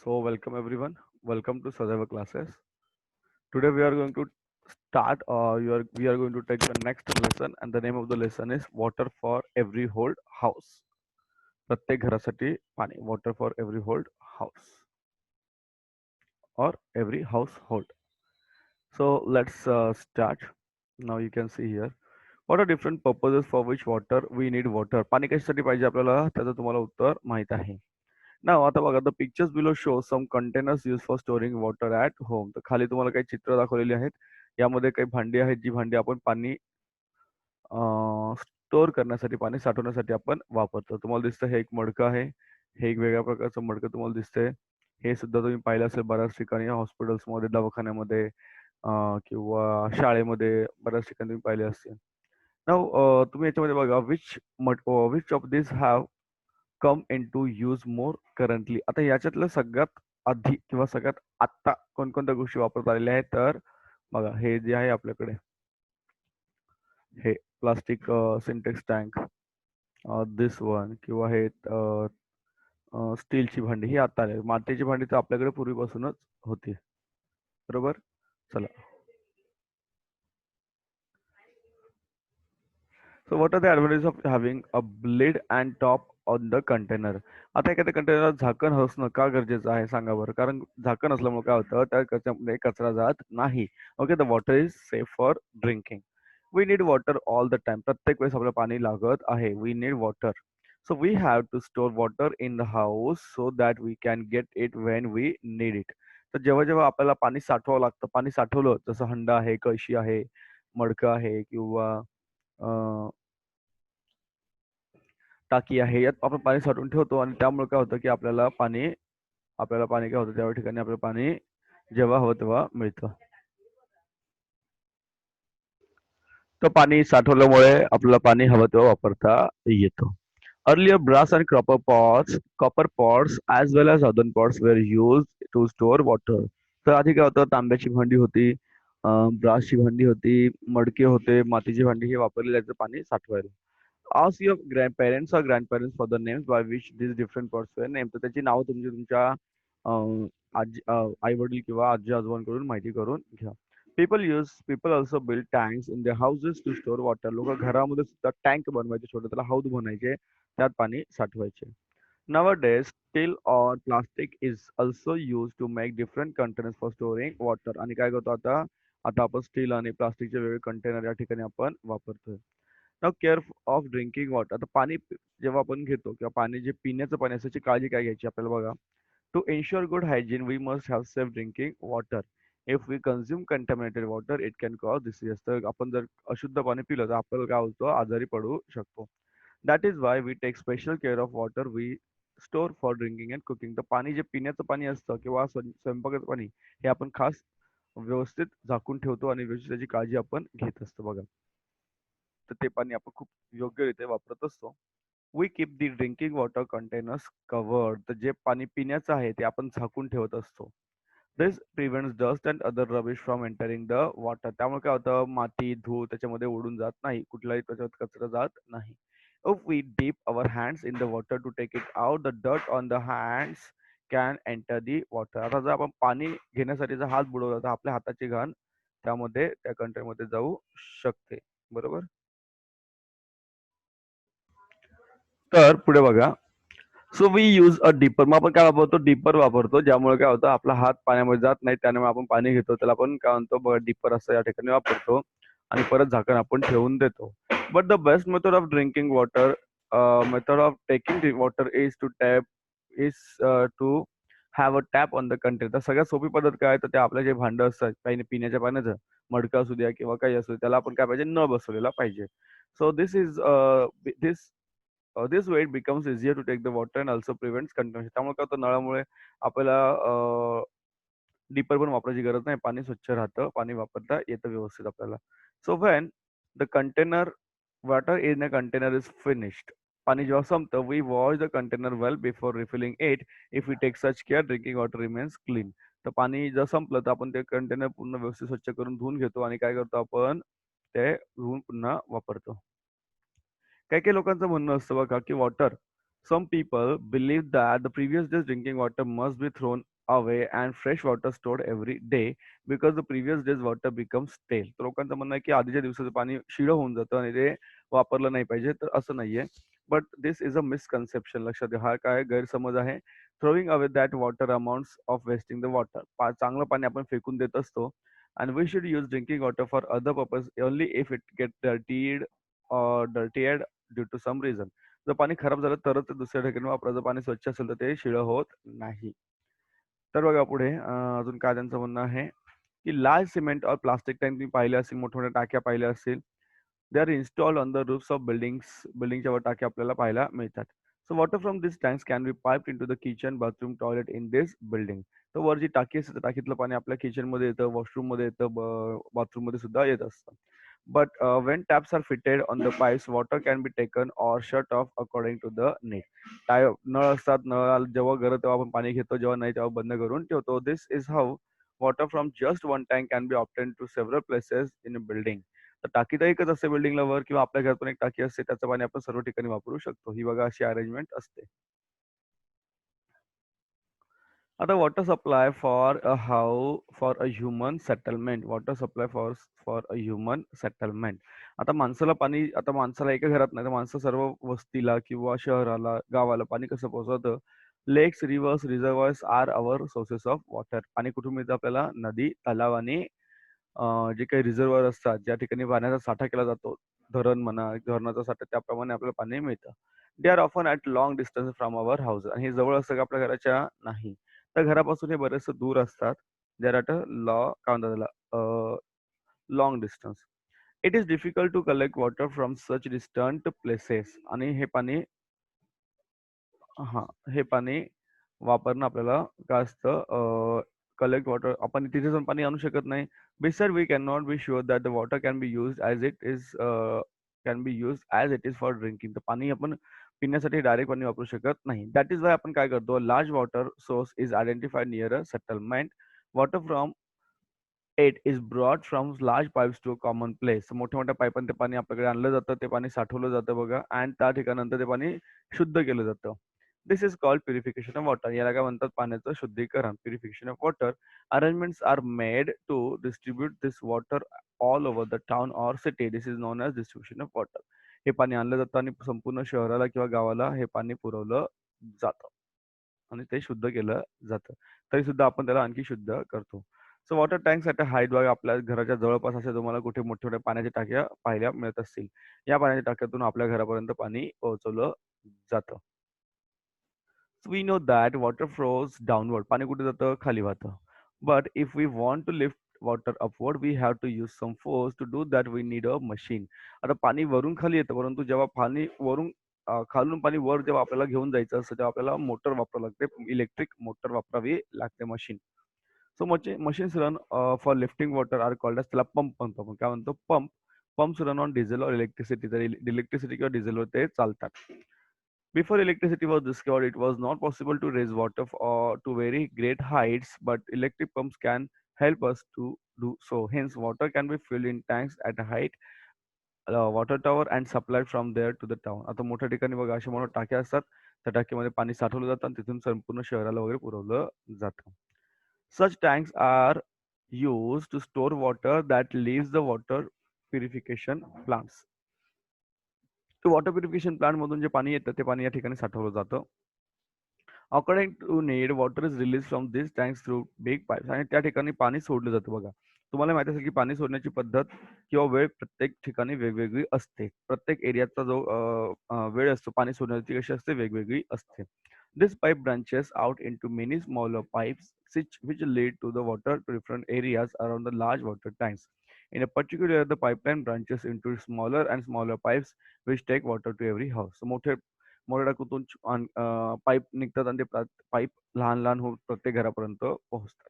So welcome everyone. Welcome to Sadhava classes. Today we are going to start we are going to take the next lesson and the name of the lesson is water for every hold house. प्रत्येक घरासाठी पाणी water for every hold house or every household. So let's start. Now you can see here. What are different purposes for which water we need water? पाणी कशासाठी पाहिजे आपल्याला त्याचं तुम्हाला उत्तर माहित आहे. Now आता बघा the pictures below show some containers used for storing water at home. तर खाली तुम्हाला काही चित्र दाखवलेली आहेत. यामध्ये काही भांडी आहेत जी भांडी आपण पाणी स्टोअर करण्यासाठी पाणी साठवण्यासाठी आपण वापरतो. तुम्हाला दिसतं हे एक मडकं आहे. हे एक वेगळ्या प्रकारचं मडकं तुम्हाला दिसतंय. हे सुद्धा तुम्ही पाहिलं असेल बऱ्याच ठिकाणी हॉस्पिटल्समध्ये, दवाखान्यामध्ये किंवा शाळेमध्ये बऱ्याच ठिकाणी तुम्ही पाहिले असतील. नाऊ तुम्ही याच्यामध्ये बघा which of this have come in to use more currently. आता याच्यातलं सगळ्यात आधी किंवा सगळ्यात आत्ता कोणकोणत्या गोष्टी वापरत आलेल्या आहेत तर बघा हे जे आहे आपल्याकडे हे प्लास्टिक सिंटेक्स टँक दिस वन किंवा हे स्टीलची भांडी ही आता आली. मातीची भांडी तर आपल्याकडे पूर्वीपासूनच होती. बरोबर. चला. So what are the advantages of having a lid and top on the container? आता एखाद्या कंटेनरला झाकण असणं का गरजेचं आहे सांगा बरं. कारण झाकण असल्यामुळे काय होतं त्या त्याच्यामध्ये कचरा जात नाही. Okay the water is safe for drinking. We need water all the time. प्रत्येक वेळेस आपल्याला पाणी लागत आहे. We need water. So we have to store water in the house so that we can get it when we need it. तर जेव्हा जेव्हा आपल्याला पाणी साठवावं लागतं पाणी साठवलं जसं हंडा आहे कळशी आहे मडकं आहे किंवा टाकी आहे यात आपण पाणी साठवून ठेवतो आणि त्यामुळे काय होतं की आपल्याला पाणी काय होतं त्या ठिकाणी आपल्याला पाणी जेव्हा हवं तेव्हा मिळतं. तर पाणी साठवल्यामुळे आपल्याला पाणी हवं तेव्हा वापरता येतं. Earlier, brass and copper pots, as well as earthen pots were used to store water. तर आधी काय होतं तांब्याची भांडी होती, ब्रासची भांडी होती, मडके होते, मातीची भांडी हे वापरले जायचं पाणी साठवायला. Ask your grandparents or grandparents for the names by which these different pots were named. तर त्याची नावं तुमच्या आई वडील किंवा आजी आजोबांकडून माहिती करून घ्या. People also build tanks in their houses to store water. लोक घरामध्ये सुद्धा टँक बनवायचे छोटे त्याला हौद बनायचे त्यात पाणी साठवायचे. Nowadays, steel or plastic is also used to make different containers for storing water. आणि काय करतो आता आता आपण स्टील आणि प्लास्टिकचे वेगवेगळे कंटेनर या ठिकाणी आपण वापरतोय. नाव केअर ऑफ ड्रिंकिंग वॉटर. आता पाणी जेव्हा आपण घेतो किंवा पाणी जे पिण्याचं पाणी असायची काळजी काय घ्यायची आपल्याला बघा. To ensure good hygiene we must have safe drinking water. If we consume contaminated water it can cause diseases. तर आपण जर अशुद्ध पाणी पिलं तर आपल्याला काय होतं आजारी पडू शकतो. That is why we take special care of water we store for drinking and cooking. तर पाणी जे पिण्याचं पाणी असतं किंवा स्वयंपाकाचं पाणी हे आपण खास व्यवस्थित झाकून ठेवतो आणि व्यवस्थित त्याची काळजी आपण घेत असतो बघा. तर ते पाणी आपण खूप योग्यरीत्या वापरत असतो. We keep the drinking water containers covered. तर जे पाणी पिण्याचं आहे ते आपण झाकून ठेवत असतो. This prevents dust and other rubbish from entering the water. त्यामुळे काय होतं माती धूळ त्याच्यामध्ये उडून जात नाही कुठलाही त्याच्यात कचरा जात नाही. If we dip our hands in the water to take it out the dust on the hands can enter the water. आता जर आपण पाणी घेण्यासाठी जर हात बुडवला तर आपल्या हाताची घाण त्यामध्ये त्या कंटेनरमध्ये जाऊ शकते. बरोबर. तर पुढे बघा. So we use a dipper. मग आपण काय वापरतो डीपर वापरतो ज्यामुळे काय होतं आपला हात पाण्यामध्ये जात नाही त्यामुळे आपण पाणी घेतो त्याला आपण काय म्हणतो बघा डीपर असं या ठिकाणी वापरतो आणि परत झाकण आपण ठेवून देतो. But the best method of drinking water method of taking water is to tap is to have a tap on the container. तर सगळ्यात सोपी पद्धत काय तर ते आपलं जे भांडं असतात काही पिण्याच्या पाण्याचं मडकं असू द्या किंवा काही असू द्या त्याला आपण काय पाहिजे न बसवलेला पाहिजे. So this way it becomes easier to take the water and also prevents contamination. त्यामुळे काय होतं नळामुळे आपल्याला डीपर पण वापरायची गरज नाही. पाणी स्वच्छ राहतं. पाणी वापरता येतं व्यवस्थित आपल्याला. So when the container water in a container is finished. पाणी जेव्हा संपतं we wash the container well before refilling it. If we take such care drinking water remains clean. तर पाणी जर संपलं तर आपण ते कंटेनर पूर्ण व्यवस्थित स्वच्छ करून धुवून घेतो आणि काय करतो आपण ते धुवून पुन्हा वापरतो. काही काही लोकांचं म्हणणं असतं बघा की water some people believe that the previous days drinking water must be thrown away and fresh water stored every day because the previous day's water becomes stale. तर लोकांचं म्हणणं आहे की आधीच्या दिवसाचं पाणी शिळं होऊन जातं आणि ते वापरलं नाही पाहिजे. तर असं नाहीये. But this is a misconception. लक्षात घ्या. हा काय गैरसमज आहे. Throwing away that water amounts of wasting the water. चांगलं पाणी आपण फेकून देत असतो. And we should use drinking water for other purpose only if it get dirtied due to some reason. जर पाणी खराब झालं तरच ते दुसऱ्या ठिकाणी वापरायचं. पाणी स्वच्छ असेल तर ते शिळं होत नाही. तर बघा पुढे अजून काय त्यांचं म्हणणं आहे, की लार्ज सिमेंट और प्लास्टिक टँक तुम्ही पाहिले असतील, मोठमोठ्या टाक्या पाहिल्या असतील. They are installed on the roofs of buildings. बिल्डिंगच्या वर टाक्या आपल्याला पाहायला मिळतात. So water from this tanks can be piped into the kitchen, bathroom, toilet in this building. तर वर जी टाकी असते, त्या टाकीतलं पाणी आपल्या किचनमध्ये येतं, वॉशरूममध्ये येतं, बाथरूममध्ये सुद्धा येत असतं. But when taps are fitted on the pipes, water can be taken or shut off according to the need. नळ असतात, नळाला जेव्हा गरज तेव्हा आपण पाणी घेतो, जेव्हा नाही तेव्हा बंद करून ठेवतो. This is how water from just one tank can be obtain to several places in a building. तर टाकी तर एकच असते बिल्डिंगला वर किंवा आपल्या घरात पण एक टाकी असते. त्याचं पाणी आपण सर्व ठिकाणी वापरू शकतो. ही बघा अशी अरेंजमेंट असते. आता water supply for a how for a human settlement. Water supply for for a human settlement. आता माणसाला पाणी, आता माणसाला एका घरात नाही तर माणसं सर्व वस्तीला किंवा शहराला, गावाला पाणी कसं पोहोचवतं? Lakes, rivers, reservoirs are our sources of water. पाणी कुठून मिळतं आपल्याला? नदी, तलाव आणि जे काही रिझर्व्हर असतात, ज्या ठिकाणी पाण्याचा साठा केला जातो, धरण म्हणा, धरणाचा साठा, त्याप्रमाणे आपल्याला पाणी मिळतं. They are often at long distance from our house. आणि हे जवळ असतं का आपल्या घराच्या? नाही. तर घरापासून हे बरेचसे दूर असतात. दे आर ॲट अ काय म्हणतात त्याला? Long distance. It is difficult to collect water from such distant places. आणि हे पाणी, हां, हे पाणी वापरणं आपल्याला काय असतं? कलेक्ट वॉटर आपण तिथे जाऊन पाणी आणू शकत नाही. Beside we can not be sure that the water can be used as it is can be used as it is for drinking. तर पाणी आपण पिण्यासाठी डायरेक्ट पाणी वापरू शकत नाही. दॅट इज वाय आपण काय करतो? Large water source is identified near a settlement. Water from it is brought from large pipes to a common place. मोठ्या-मोठ्या पाईपाने ते पाणी आपल्याकडे आणलं जातं. ते पाणी साठवलं जातं बघा आणि त्या ठिकाणानंतर ते पाणी शुद्ध केलं जातं. This is called purification of water. याला काय म्हणतात? पाण्याचं शुद्धीकरण, purification of water. Arrangements are made to distribute this water all over the town or city. This is known as distribution of water. हे पाणी आणलं जातं आणि संपूर्ण शहराला किंवा गावाला हे पाणी पुरवलं जातं आणि ते शुद्ध केलं जातं. तरी सुद्धा आपण त्याला आणखी शुद्ध करतो. So water tanks at a height. बघा आपल्या घराच्या जवळपास अशा तुम्हाला कुठे मोठ्या-मोठ्या पाण्याच्या टाक्या पाहायला मिळत असतील. या पाण्याच्या टाक्यातून आपल्या घरापर्यंत पाणी पोहोचवलं जातं. We know that water flows downward. पाणी कुठे जातं? खाली वाहतं. But if we want to lift water upward, we have to use some force. To do that, we need a machine. आता पाणी वरून खाली येतं, परंतु जेव्हा पाणी वरून खालून पाणी वर जेव्हा आपल्याला घेऊन जायचं असतं, तेव्हा आपल्याला मोटर वापरावी लागते. इलेक्ट्रिक मोटर वापरावी लागते, machine. So machines run for lifting water are called as. त्याला पंप म्हणतो आपण. काय म्हणतो? Pump. Pumps run on diesel और इलेक्ट्रिसिटी. तर इलेक्ट्रिसिटी किंवा डिझेलवर ते चालतात. Before electricity was discovered, it was not possible to raise water to very great heights, but electric pumps can help us to do so. Hence, water can be filled in tanks at a height, water tower, and supplied from there to the town. आता मोठ्या ठिकाणी बघा अशा मोठ्या टाक्या असतात. त्या टाकीमध्ये पाणी साठवलं जातं आणि तिथून संपूर्ण शहराला वगैरे पुरवलं जातं. Such tanks are used to store water that leaves the water purification plants. Water purification plant मधून जे पाणी येतं ते पाणी या ठिकाणी साठवलं जातं. According to need water is release from this tanks through big pipes. आणि त्या ठिकाणी पाणी सोडलं जातं बघा. तुम्हाला माहिती असेल की पाणी सोडण्याची पद्धत किंवा वेळ प्रत्येक ठिकाणी वेगवेगळी असते. प्रत्येक एरियाचा जो वेळ असतो पाणी सोडण्याची कशी असते? वेगवेगळी असते. This pipe branches out into many smaller pipes which lead to the water to different areas around the large water tanks. In a particular, the pipeline branches into smaller and smaller pipes which take water to every house. So मोठे मोठ्या टाकीतून pipe निघतात आणि ते pipe लहान लहान होत प्रत्येक घरापर्यंत पोहोचतात.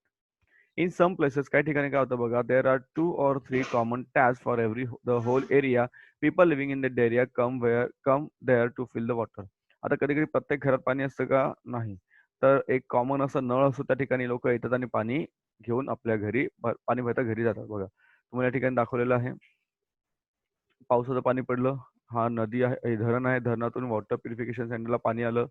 इन सम प्लेसेस काही ठिकाणी काय होतं बघा, there are 2 or 3 common taps for every the whole area. People living in that area come there to fill the water. आता कधी कधी प्रत्येक घरात पाणी असतं का? नाही. तर एक कॉमन असा नळ असतो, त्या ठिकाणी लोक येतात आणि पाणी घेऊन आपल्या घरी पाणी भरता घरी जातात बघा. तुम्हाला या ठिकाणी दाखवलेलं आहे. पावसाचं पाणी पडलं. हा नदी आहे, हे धरण आहे. धरणातून वॉटर प्युरिफिकेशन सेंटरला पाणी आलं.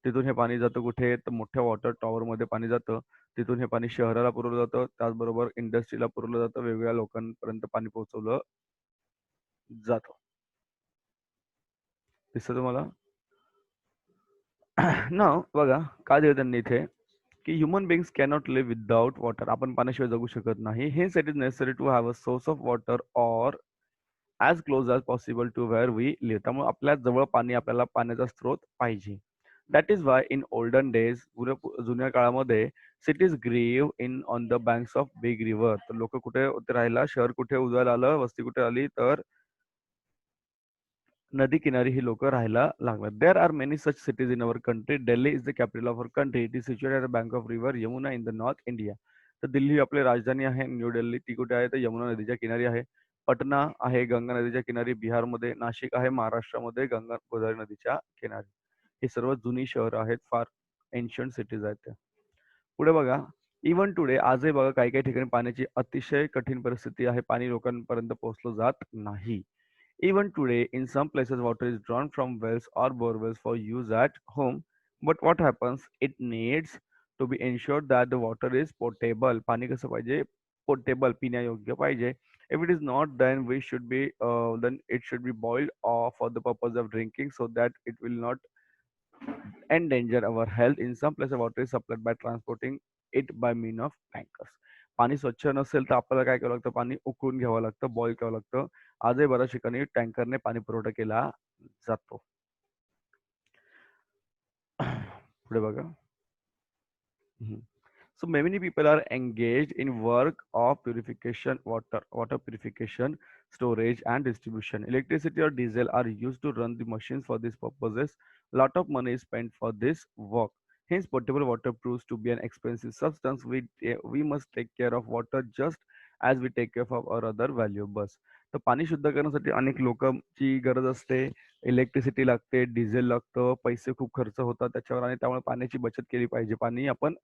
तिथून हे पाणी जातं कुठे? तर मोठ्या वॉटर टॉवरमध्ये पाणी जातं. तिथून हे पाणी शहराला पुरवलं जातं. त्याचबरोबर इंडस्ट्रीला पुरवलं जातं. वेगवेगळ्या लोकांपर्यंत पाणी पोहोचवलं जातं. दिसतं तुम्हाला? नाव बघा काय दिलं त्यांनी इथे, की human beings cannot live without water. आपण पाण्याशिवाय जगू शकत नाही. Hence it is necessary to have a source of water or as close as possible to where we live. त्यामुळे आपल्या जवळ पाणी, आपल्याला पाण्याचा स्रोत पाहिजे. That is why in olden days, जुन्या काळामध्ये cities grew in on the banks of big river. तर लोक कुठे होते राहायला, शहर कुठे उदयाला आलं, वस्ती कुठे आली, तर नदी किनारी ही लोक राहायला लागतात. There are many such cities in our country. Delhi is the capital of our country. It is situated at the bank of river Yamuna in the north India. तर दिल्ली ही आपली राजधानी आहे. न्यू दिल्ली ती कुठे आहे? तर यमुना नदीच्या किनारी आहे. पटना आहे गंगा नदीच्या किनारी बिहारमध्ये. नाशिक आहे महाराष्ट्रामध्ये गंगा गोदावरी नदीच्या किनारी. ही सर्व जुनी शहरं आहेत. फार एन्शंट सिटीज आहेत त्या. पुढे बघा, इव्हन टुडे आजही बघा काही काही ठिकाणी पाण्याची अतिशय कठीण परिस्थिती आहे. पाणी लोकांपर्यंत पोहोचलं जात नाही. Even today, in some places, water is drawn from wells or borewells for use at home. But what happens? It needs to be ensured that the water is potable. पाणी कसं पाहिजे? Potable, पिण्यायोग्य पाहिजे. If it is not, then it should be boiled for the purpose of drinking, so that it will not endanger our health. In some places, water is supplied by transporting it by mean of tankers. पाणी स्वच्छ नसेल तर आपल्याला काय करावं लागतं? पाणी उकळून घ्यावं लागतं, बॉईल करावं लागतं. आजही बऱ्याच ठिकाणी टँकरने पाणी पुरवठा केला जातो. पुढे बघा. हम्म. So many people are engaged in work of purification, water purification, storage and distribution. Electricity or diesel are used to run the machines for these purposes. Lot of money is spent for this work. Hence, potable water proves to be an expensive substance. We must take care of water just as we take care of our other valuables. तर पाणी शुद्ध करण्यासाठी अनेक लोकांची गरज असते. Electricity लागते, diesel लागतं, पैसे खूप खर्च होतात त्याच्यावर आणि त्यामुळे पाण्याची बचत केली पाहिजे. पाणी आपण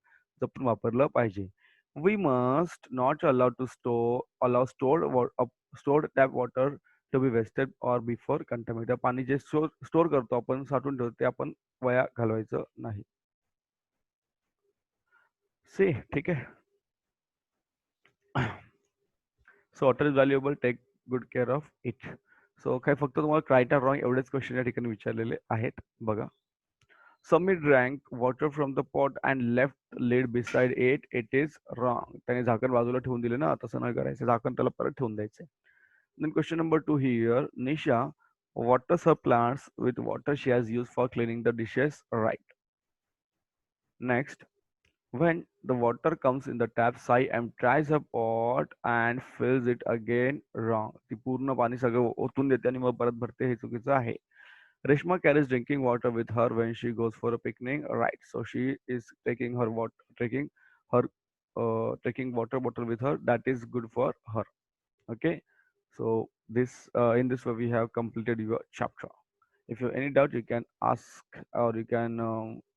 जपून वापरलं पाहिजे. We must not allow to stored tap water to be wasted or before contaminated. पाणी जे स्टोर करतो आपण, साठवून ठेवतो, ते आपण वाया घालवायचं नाही. ठीक आहे. So water is valuable, take good care of it. So काय फक्त तुम्हाला राईट आर रॉंग एवढेच क्वेश्चन या ठिकाणी विचारलेले आहेत. बघा. Sumit drank water from the pot and left lid beside it. It is wrong. त्याने झाकण बाजूला ठेवून दिले ना, तसं नाही करायचं. झाकण त्याला परत ठेवून द्यायचं. Then question number 2 here. Nisha waters her plants with water she has used for cleaning the dishes. Right. Next, when the water comes in the tap, Sai empties her pot and fills it again. Wrong. ती पूर्ण पाणी सगळं ओतून देते आणि मग परत भरते. हे चुकीचं आहे. Reshma carries drinking water with her when she goes for a picnic. Right. So she is her taking water bottle with her. That is good for her. Okay. So this in this way we have completed your chapter. If you have any doubt, you can ask or you can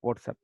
WhatsApp.